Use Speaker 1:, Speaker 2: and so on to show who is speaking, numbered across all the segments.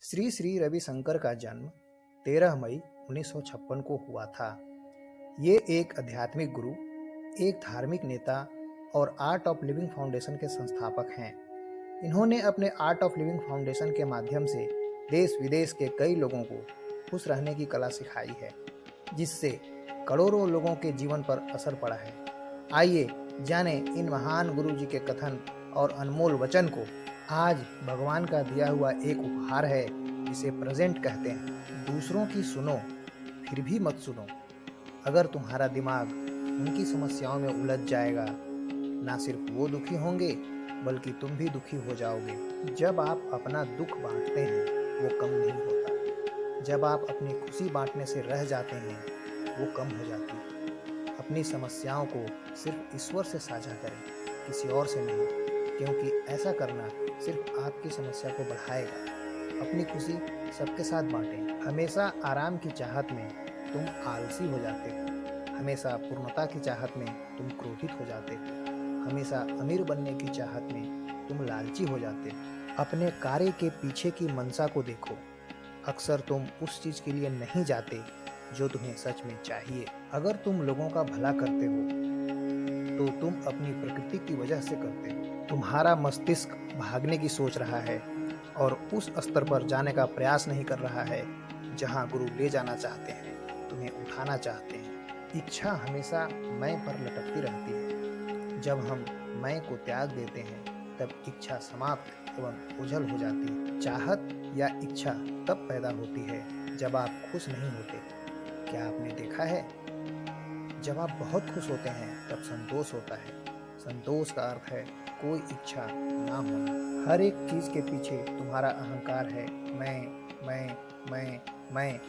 Speaker 1: श्री श्री रविशंकर का जन्म 13 मई 1956 को हुआ था। ये एक आध्यात्मिक गुरु, एक धार्मिक नेता और आर्ट ऑफ लिविंग फाउंडेशन के संस्थापक हैं। इन्होंने अपने आर्ट ऑफ लिविंग फाउंडेशन के माध्यम से देश विदेश के कई लोगों को खुश रहने की कला सिखाई है, जिससे करोड़ों लोगों के जीवन पर असर पड़ा है। आइए जाने इन महान गुरु जी के कथन और अनमोल वचन को। आज भगवान का दिया हुआ एक उपहार है, जिसे प्रेजेंट कहते हैं। दूसरों की सुनो, फिर भी मत सुनो। अगर तुम्हारा दिमाग उनकी समस्याओं में उलझ जाएगा, ना सिर्फ वो दुखी होंगे बल्कि तुम भी दुखी हो जाओगे। जब आप अपना दुख बांटते हैं वो कम नहीं होता। जब आप अपनी खुशी बांटने से रह जाते हैं वो कम हो जाती है। अपनी समस्याओं को सिर्फ ईश्वर से साझा करें, किसी और से नहीं, क्योंकि ऐसा करना सिर्फ आपकी समस्या को बढ़ाएगा। अपनी खुशी सबके साथ बांटें। हमेशा आराम की चाहत में तुम आलसी हो जाते हो। हमेशा पूर्णता की चाहत में तुम क्रोधित हो जाते हो। हमेशा अमीर बनने की चाहत में तुम लालची हो जाते हो। अपने कार्य के पीछे की मंशा को देखो। अक्सर तुम उस चीज के लिए नहीं जाते जो तुम्हें सच में चाहिए। अगर तुम लोगों का भला करते हो तो तुम अपनी प्रकृति की वजह से करते हो। तुम्हारा मस्तिष्क भागने की सोच रहा है और उस स्तर पर जाने का प्रयास नहीं कर रहा है जहां गुरु ले जाना चाहते हैं, तुम्हें उठाना चाहते हैं। इच्छा हमेशा मैं पर लटकती रहती है। जब हम मैं को त्याग देते हैं तब इच्छा समाप्त एवं ओझल हो जाती है। चाहत या इच्छा तब पैदा होती है जब आप खुश नहीं होते। क्या आपने देखा है, जब आप बहुत खुश होते हैं तब संतोष होता है। संतोष का अर्थ है कोई इच्छा ना होना। हर एक चीज के पीछे तुम्हारा अहंकार है, मैं।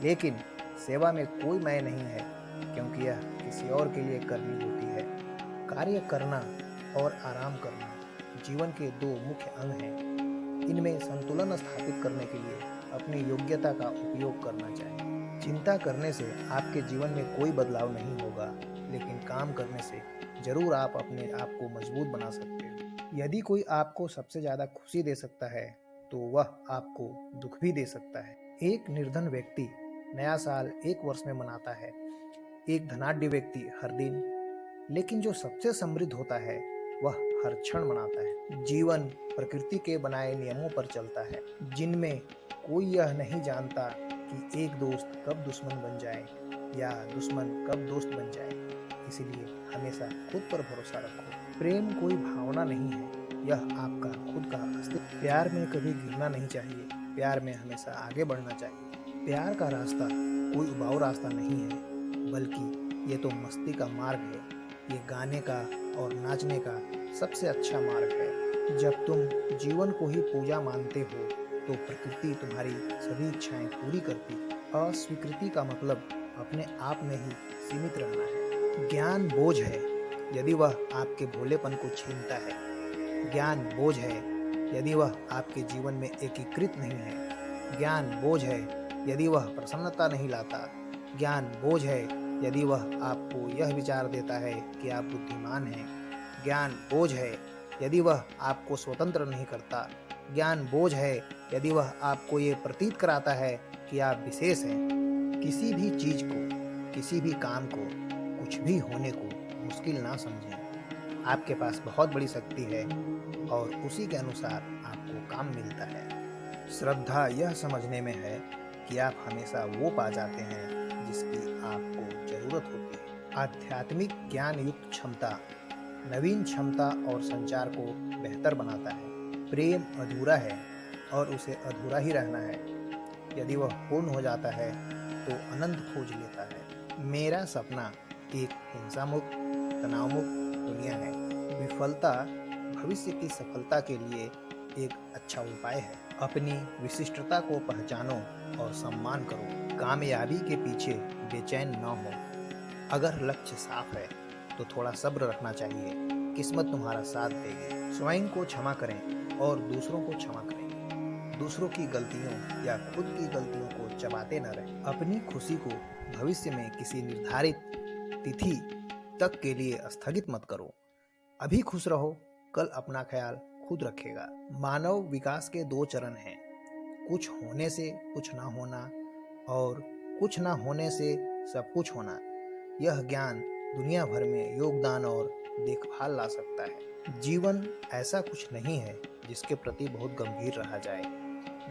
Speaker 1: लेकिन सेवा में कोई मैं नहीं है, क्योंकि यह किसी और के लिए करनी होती है। कार्य करना और आराम करना जीवन के दो मुख्य अंग हैं। इनमें संतुलन स्थापित करने के लिए अपनी योग्यता का उपयोग करना चाहिए। चिंता करने से आपके जीवन में कोई बदलाव नहीं होगा, लेकिन काम करने से जरूर आप अपने आप को मजबूत बना सकते हो। यदि कोई आपको सबसे ज्यादा खुशी दे सकता है तो वह आपको दुख भी दे सकता है। एक निर्धन व्यक्ति नया साल एक वर्ष में मनाता है, एक धनाढ्य व्यक्ति हर दिन, लेकिन जो सबसे समृद्ध होता है वह हर क्षण मनाता है। जीवन प्रकृति के बनाए नियमों पर चलता है, जिनमें कोई यह नहीं जानता कि एक दोस्त कब दुश्मन बन जाए या दुश्मन कब दोस्त बन जाए। इसलिए हमेशा खुद पर भरोसा रखो। प्रेम कोई भावना नहीं है, यह आपका खुद का अस्तित्व। प्यार में कभी गिरना नहीं चाहिए, प्यार में हमेशा आगे बढ़ना चाहिए। प्यार का रास्ता कोई उबाऊ रास्ता नहीं है, बल्कि ये तो मस्ती का मार्ग है। ये गाने का और नाचने का सबसे अच्छा मार्ग है। जब तुम जीवन को ही पूजा मानते हो तो प्रकृति तुम्हारी सभी इच्छाएं पूरी करती है। अस्वीकृति का मतलब अपने आप में ही सीमित रहना है। ज्ञान बोझ है यदि वह आपके भोलेपन को छीनता है। ज्ञान बोझ है यदि वह आपके जीवन में एकीकृत नहीं है। ज्ञान बोझ है यदि वह प्रसन्नता नहीं लाता। ज्ञान बोझ है यदि वह आपको यह विचार देता है कि आप बुद्धिमान हैं। ज्ञान बोझ है यदि वह आपको स्वतंत्र नहीं करता। ज्ञान बोझ है यदि वह आपको ये प्रतीत कराता है कि आप विशेष हैं। किसी भी चीज को, किसी भी काम को, कुछ भी होने को मुश्किल ना समझें। आपके पास बहुत बड़ी शक्ति है और उसी के अनुसार आपको काम मिलता है। श्रद्धा यह समझने में है कि आप हमेशा वो पा जाते हैं जिसकी आपको जरूरत होती है। आध्यात्मिक ज्ञान युक्त क्षमता नवीन क्षमता और संचार को बेहतर बनाता है। प्रेम अधूरा है और उसे अधूरा ही रहना है। यदि वह पूर्ण हो जाता है तो अनंत खोज लेता है। मेरा सपना एक हिंसा मुक्त, तनाव मुक्त दुनिया है। विफलता भविष्य की सफलता के लिए एक अच्छा उपाय है। अपनी विशिष्टता को पहचानो और सम्मान करो। कामयाबी के पीछे बेचैन न हो। अगर लक्ष्य साफ है तो थोड़ा सब्र रखना चाहिए, किस्मत तुम्हारा साथ देगी। स्वयं को क्षमा करें और दूसरों को क्षमा करें। दूसरों की गलतियों या खुद की गलतियों को चबाते न रहें। अपनी खुशी को भविष्य में किसी निर्धारित तिथि तक के लिए स्थगित मत करो। अभी खुश रहो, कल अपना ख्याल खुद रखेगा। मानव विकास के दो चरण हैं, कुछ होने से कुछ ना होना और कुछ ना होने से सब कुछ होना। यह ज्ञान दुनिया भर में योगदान और देखभाल ला सकता है। जीवन ऐसा कुछ नहीं है जिसके प्रति बहुत गंभीर रहा जाए।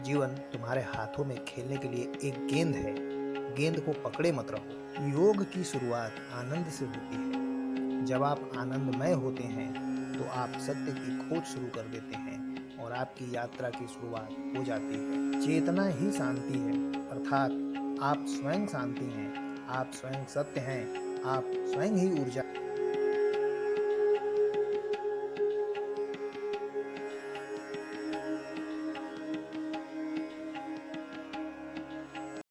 Speaker 1: जीवन तुम्हारे हाथों में खेलने के लिए एक गेंद है, गेंद को पकड़े मत रहो। योग की शुरुआत आनंद से होती है। जब आप आनंदमय होते हैं तो आप सत्य की खोज शुरू कर देते हैं और आपकी यात्रा की शुरुआत हो जाती है। चेतना ही शांति है, अर्थात आप स्वयं शांति हैं, आप स्वयं सत्य हैं, आप स्वयं ही ऊर्जा।